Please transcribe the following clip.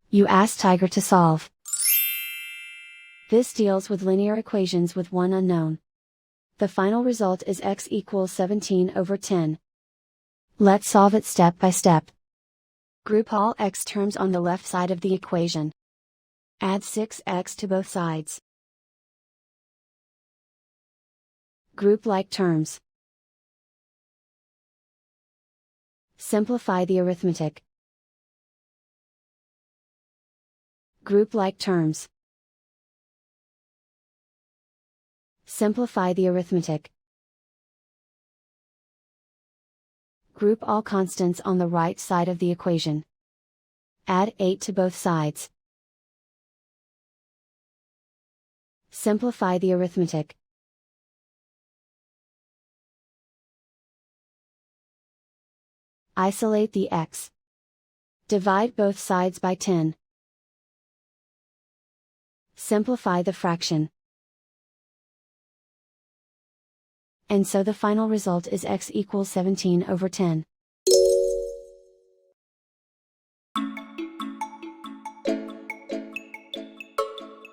You ask Tiger to solve. This deals with linear equations with one unknown. The final result is x equals 17/10. Let's solve it step by step. Group all x terms on the left side of the equation. Add 6x to both sides. Group like terms. Simplify the arithmetic. Group like terms. Simplify the arithmetic. Group all constants on the right side of the equation. Add 8 to both sides. Simplify the arithmetic. Isolate the x. Divide both sides by 10. Simplify the fraction. And so the final result is x equals 17/10.